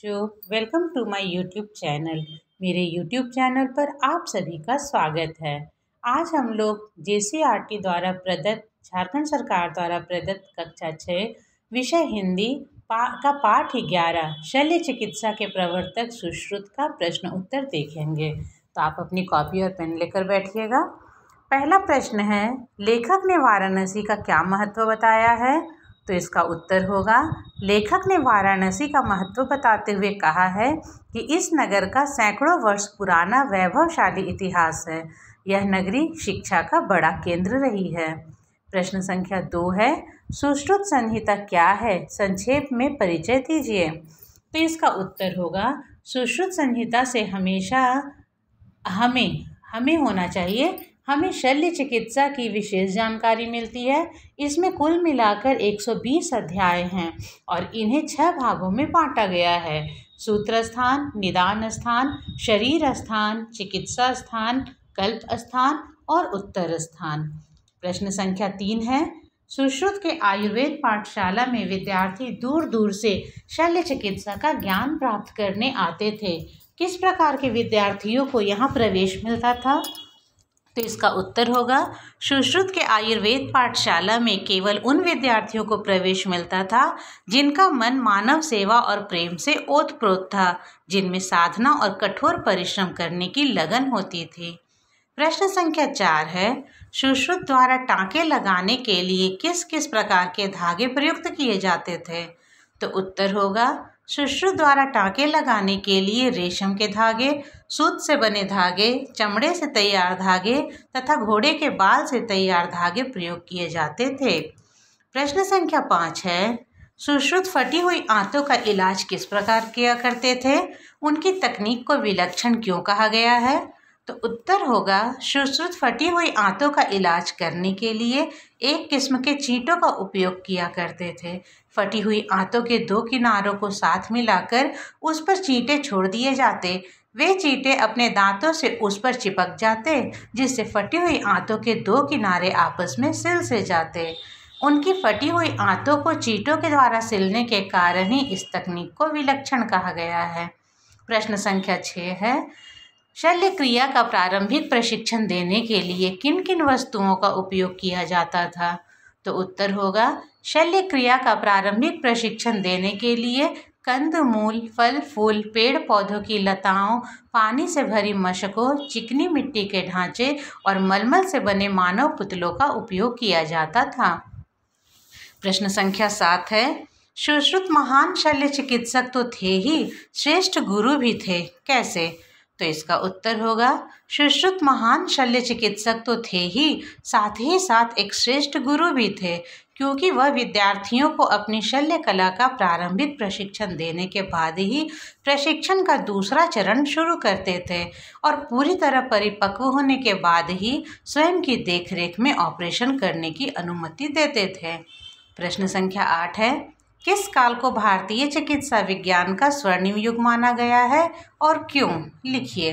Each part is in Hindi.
बच्चों, welcome to my YouTube channel. मेरे यूट्यूब चैनल पर आप सभी का स्वागत है। आज हम लोग JCERT द्वारा प्रदत्त झारखंड सरकार द्वारा प्रदत्त कक्षा 6 विषय हिंदी का पाठ 11 शल्य चिकित्सा के प्रवर्तक सुश्रुत का प्रश्न उत्तर देखेंगे। तो आप अपनी कॉपी और पेन लेकर बैठिएगा। पहला प्रश्न है, लेखक ने वाराणसी का क्या महत्व बताया है? तो इसका उत्तर होगा, लेखक ने वाराणसी का महत्व बताते हुए कहा है कि इस नगर का सैकड़ों वर्ष पुराना वैभवशाली इतिहास है। यह नगरी शिक्षा का बड़ा केंद्र रही है। प्रश्न संख्या 2 है, सुश्रुत संहिता क्या है? संक्षेप में परिचय दीजिए। तो इसका उत्तर होगा, सुश्रुत संहिता से हमेशा हमें होना चाहिए, हमें शल्य चिकित्सा की विशेष जानकारी मिलती है। इसमें कुल मिलाकर 120 अध्याय हैं और इन्हें 6 भागों में बांटा गया है। सूत्र स्थान, निदान स्थान, शरीर स्थान, चिकित्सा स्थान, कल्प स्थान और उत्तर स्थान। प्रश्न संख्या 3 है, सुश्रुत के आयुर्वेद पाठशाला में विद्यार्थी दूर दूर से शल्य चिकित्सा का ज्ञान प्राप्त करने आते थे। किस प्रकार के विद्यार्थियों को यहाँ प्रवेश मिलता था? तो इसका उत्तर होगा, सुश्रुत के आयुर्वेद पाठशाला में केवल उन विद्यार्थियों को प्रवेश मिलता था जिनका मन मानव सेवा और प्रेम से ओतप्रोत था, जिनमें साधना और कठोर परिश्रम करने की लगन होती थी। प्रश्न संख्या 4 है, सुश्रुत द्वारा टाँके लगाने के लिए किस किस प्रकार के धागे प्रयुक्त किए जाते थे? तो उत्तर होगा, सुश्रुत द्वारा टाँके लगाने के लिए रेशम के धागे, सूत से बने धागे, चमड़े से तैयार धागे तथा घोड़े के बाल से तैयार धागे प्रयोग किए जाते थे। प्रश्न संख्या 5 है, सुश्रुत फटी हुई आंतों का इलाज किस प्रकार किया करते थे? उनकी तकनीक को विलक्षण क्यों कहा गया है? तो उत्तर होगा, सुश्रुत फटी हुई आंतों का इलाज करने के लिए एक किस्म के चींटों का उपयोग किया करते थे। फटी हुई आंतों के 2 किनारों को साथ मिलाकर उस पर चींटे छोड़ दिए जाते। वे चींटे अपने दांतों से उस पर चिपक जाते, जिससे फटी हुई आंतों के 2 किनारे आपस में सिल से जाते। उनकी फटी हुई आंतों को चींटों के द्वारा सिलने के कारण ही इस तकनीक को विलक्षण कहा गया है। प्रश्न संख्या 6 है, शल्य क्रिया का प्रारंभिक प्रशिक्षण देने के लिए किन किन वस्तुओं का उपयोग किया जाता था? तो उत्तर होगा, शल्य क्रिया का प्रारंभिक प्रशिक्षण देने के लिए कंद मूल, फल फूल, पेड़ पौधों की लताओं, पानी से भरी मशकों, चिकनी मिट्टी के ढांचे और मलमल से बने मानव पुतलों का उपयोग किया जाता था। प्रश्न संख्या 7 है, सुश्रुत महान शल्य चिकित्सक तो थे ही, श्रेष्ठ गुरु भी थे, कैसे? तो इसका उत्तर होगा, सुश्रुत महान शल्य चिकित्सक तो थे ही साथ एक श्रेष्ठ गुरु भी थे, क्योंकि वह विद्यार्थियों को अपनी शल्य कला का प्रारंभिक प्रशिक्षण देने के बाद ही प्रशिक्षण का दूसरा चरण शुरू करते थे और पूरी तरह परिपक्व होने के बाद ही स्वयं की देखरेख में ऑपरेशन करने की अनुमति देते थे। प्रश्न संख्या 8 है, किस काल को भारतीय चिकित्सा विज्ञान का स्वर्णिम युग माना गया है और क्यों? लिखिए।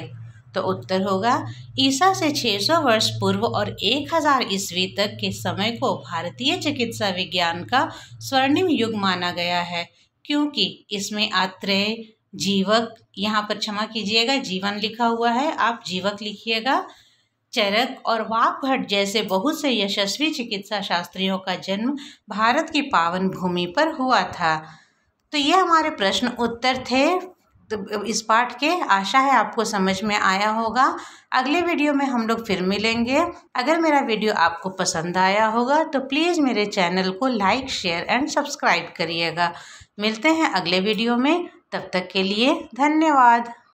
तो उत्तर होगा, ईसा से 600 वर्ष पूर्व और 1000 ईस्वी तक के समय को भारतीय चिकित्सा विज्ञान का स्वर्णिम युग माना गया है, क्योंकि इसमें आत्रेय, जीवक, यहाँ पर क्षमा कीजिएगा जीवन लिखा हुआ है, आप जीवक लिखिएगा, चरक और वाकभट जैसे बहुत से यशस्वी चिकित्सा शास्त्रियों का जन्म भारत की पावन भूमि पर हुआ था। तो ये हमारे प्रश्न उत्तर थे तो इस पाठ के। आशा है आपको समझ में आया होगा। अगले वीडियो में हम लोग फिर मिलेंगे। अगर मेरा वीडियो आपको पसंद आया होगा तो प्लीज़ मेरे चैनल को लाइक, शेयर एंड सब्सक्राइब करिएगा। मिलते हैं अगले वीडियो में, तब तक के लिए धन्यवाद।